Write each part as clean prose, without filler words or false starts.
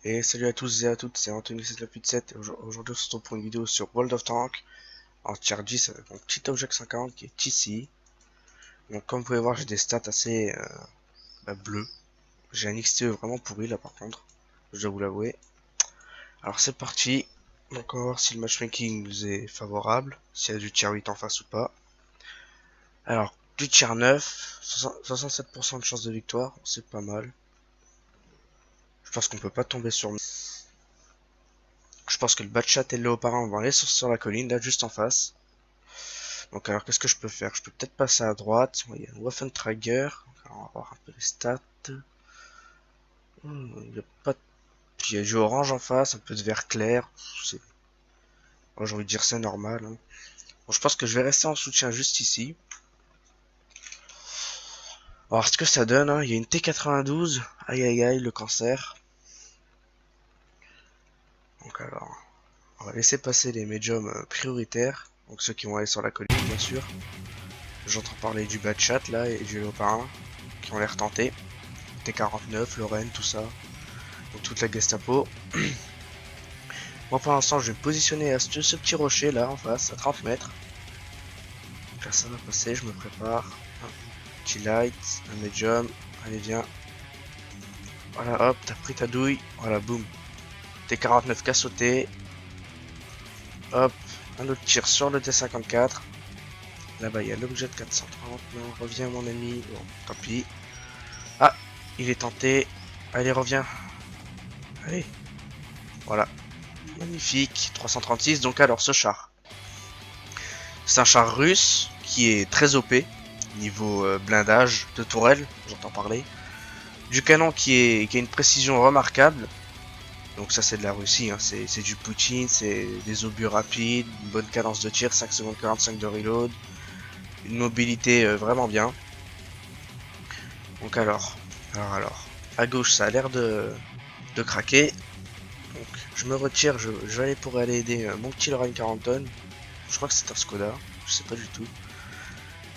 Et salut à tous et à toutes, c'est Anthony 7 et aujourd'hui on se retrouve pour une vidéo sur World of Tanks en tier 10 avec mon petit Object 140 qui est ici. Donc comme vous pouvez voir j'ai des stats assez bleues. J'ai un XTE vraiment pourri là par contre, je dois vous l'avouer. Alors c'est parti, donc on va voir si le matchmaking nous est favorable, s'il y a du tier 8 en face ou pas. Alors du tier 9, 67% de chance de victoire, c'est pas mal. Je pense qu'on peut pas tomber sur... Je pense que le Batchat et le Léopard vont aller sur la colline là juste en face. Donc alors qu'est-ce que je peux faire? Je peux peut-être passer à droite. Il y a un Waffentrager. On va voir un peu les stats. Il y a pas de... Il y a du orange en face, un peu de vert clair. Moi j'ai envie de dire c'est normal. Hein. Bon, je pense que je vais rester en soutien juste ici. On va voir ce que ça donne. Hein. Il y a une T92. Aïe aïe aïe, le cancer. Donc alors, on va laisser passer les médiums prioritaires. Donc ceux qui vont aller sur la colline bien sûr. J'entends parler du Batchat là et du Léopard qui ont l'air tentés. T49, Lorraine, tout ça. Donc toute la Gestapo. Moi pour l'instant je vais me positionner à ce petit rocher là en face, à 30 mètres. Donc là ça va passer, je me prépare. Un petit light, un medium, allez viens. Voilà hop, t'as pris ta douille, voilà boum. T49 qui a sauté. Hop, un autre tir sur le T54. Là-bas il y a l'objet de 430, non, reviens mon ami, bon tant pis. Ah, il est tenté, allez reviens. Allez, voilà, magnifique, 336, donc alors ce char. C'est un char russe qui est très OP, niveau blindage de tourelle, j'entends parler. Du canon qui a une précision remarquable. Donc ça c'est de la Russie, hein. C'est du Poutine, c'est des obus rapides, une bonne cadence de tir, 5 secondes 45 de reload, une mobilité vraiment bien. Donc alors, à gauche ça a l'air de craquer. Donc je me retire, je vais aller pour aller aider mon petit Lorraine 40 tonnes. Je crois que c'est un Skoda, je sais pas du tout.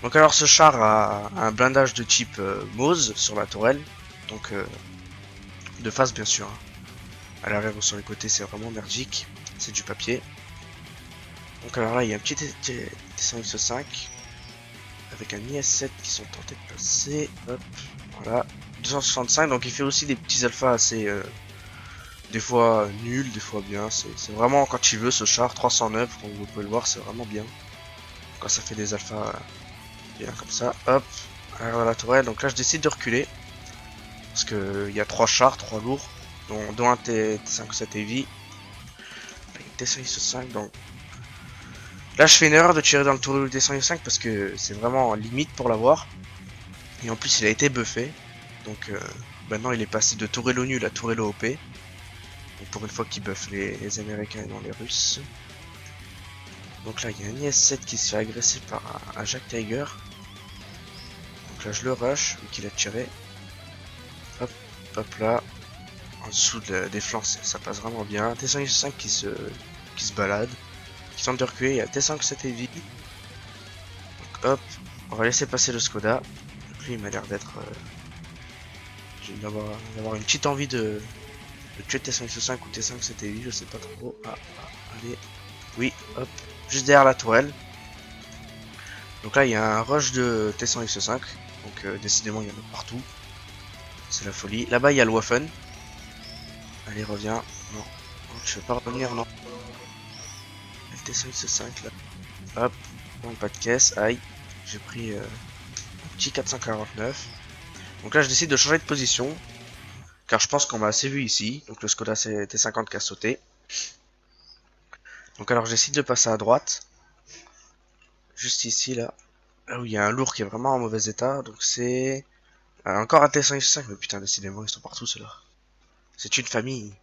Donc alors ce char a un blindage de type Mose sur la tourelle, donc de face bien sûr. Hein. À l'arrière ou sur les côtés c'est vraiment merdique, c'est du papier. Donc alors là il y a un petit T5 avec un IS-7 qui sont tentés de passer. Hop, voilà, 265. Donc il fait aussi des petits alphas assez des fois nuls, des fois bien. C'est vraiment quand il veut ce char 309, comme vous pouvez le voir, c'est vraiment bien. Quand ça fait des alphas bien comme ça. Hop, à l'arrière de la tourelle. Donc là je décide de reculer. Parce qu'il y a 3 chars, 3 lourds, dont un T57 Heavy, une T105, donc là je fais une erreur de tirer dans le tour du T105 parce que c'est vraiment limite pour l'avoir, et en plus il a été buffé, donc maintenant il est passé de Tourello nul à Tourello OP, donc pour une fois qu'il buff les Américains et non les Russes. Donc là il y a un IS-7 qui se fait agresser par un Jack Tiger, donc là je le rush, vu qu'il a tiré, hop, hop là, en dessous des flancs ça passe vraiment bien. T105 qui se balade, qui tente de reculer, il y a T57 Heavy. Donc hop, on va laisser passer le Skoda. Donc lui il m'a l'air d'être... d'avoir une petite envie de tuer T565 ou T57 Heavy, je sais pas trop. Ah, allez, oui, hop, juste derrière la tourelle. Donc là il y a un rush de T165, donc décidément il y en a partout. C'est la folie. Là-bas il y a le Waffen. Allez reviens. Non, je vais pas revenir, non. Le T165 là. Hop, bon, pas de caisse, aïe. J'ai pris un petit 449. Donc là je décide de changer de position. Car je pense qu'on m'a assez vu ici. Donc le Skoda T50 qui a sauté. Donc alors je décide de passer à droite. Juste ici là. Là où il y a un lourd qui est vraiment en mauvais état. Donc c'est... encore un T105. Mais putain décidément ils sont partout ceux-là. C'est une famille.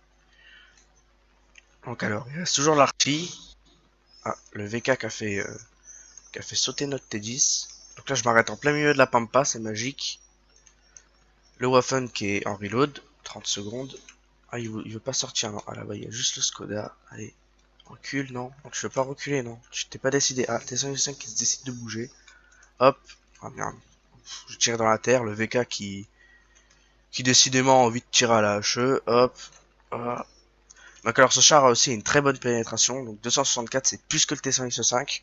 Donc alors il reste toujours l'Archie. Ah, le VK qui a fait sauter notre T10. Donc là je m'arrête en plein milieu de la pampa. C'est magique. Le Waffen qui est en reload. 30 secondes. Ah il veut pas sortir non. Ah là-bas il y a juste le Skoda. Allez. Recule, non. Je veux pas reculer, non. Tu t'es pas décidé. Ah, T105 qui se décide de bouger. Hop. Ah merde. Je tire dans la terre. Le VK qui décidément a envie de tirer à la HE. Hop. Voilà. Donc alors ce char a aussi une très bonne pénétration, donc 264 c'est plus que le T1X5.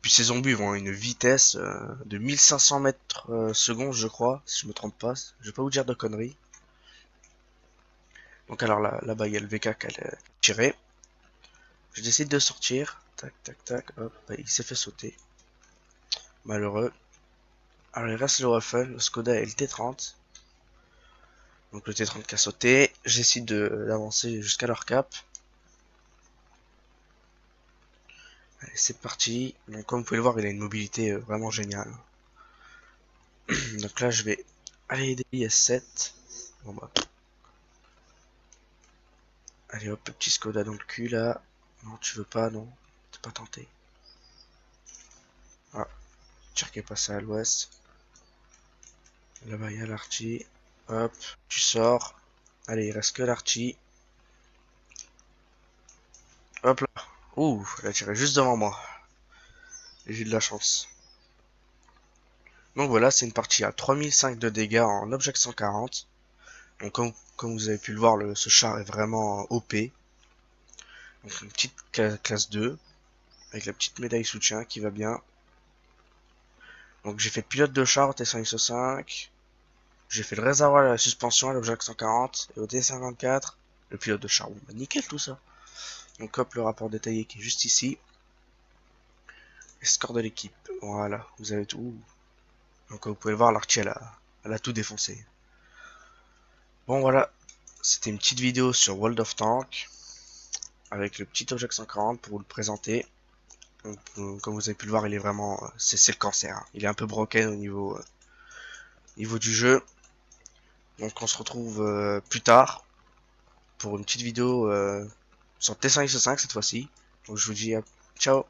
Puis ces zombies vont à une vitesse de 1500 mètres secondes je crois, si je me trompe pas, je vais pas vous dire de conneries. Donc alors là-bas il y a le VK qui a tiré. Je décide de sortir, tac tac tac, hop, bah, il s'est fait sauter. Malheureux. Alors il reste le Waffen, le Skoda et le T30. Donc le T30 qui a sauté, j'essaie d'avancer jusqu'à leur cap. Allez, c'est parti. Donc comme vous pouvez le voir, il a une mobilité vraiment géniale. Donc là, je vais aller aider l'IS-7. Bon bah, allez hop, le petit Skoda dans le cul là. Non, tu veux pas, non. T'es pas tenté. Ah, tir qui est passé à l'ouest. Là-bas, il y a l'Archie. Hop, tu sors. Allez, il reste que l'Archie. Hop là. Ouh, elle a tiré juste devant moi. J'ai eu de la chance. Donc voilà, c'est une partie à 3005 de dégâts en Object 140. Donc comme vous avez pu le voir, ce char est vraiment OP. Donc une petite classe 2, avec la petite médaille soutien qui va bien. Donc j'ai fait pilote de char au T5 j'ai fait le réservoir à la suspension à l'Object 140 et au T54 le pilote de char. Bon, bah, nickel tout ça. Donc hop, le rapport détaillé qui est juste ici. Et score de l'équipe. Voilà, vous avez tout. Donc vous pouvez le voir, l'Archie elle a tout défoncé. Bon voilà, c'était une petite vidéo sur World of Tanks avec le petit Object 140 pour vous le présenter. Donc, comme vous avez pu le voir, il est vraiment, c'est le cancer, hein. Il est un peu broken au niveau du jeu. Donc on se retrouve plus tard pour une petite vidéo sur T5 cette fois-ci. Donc je vous dis ciao.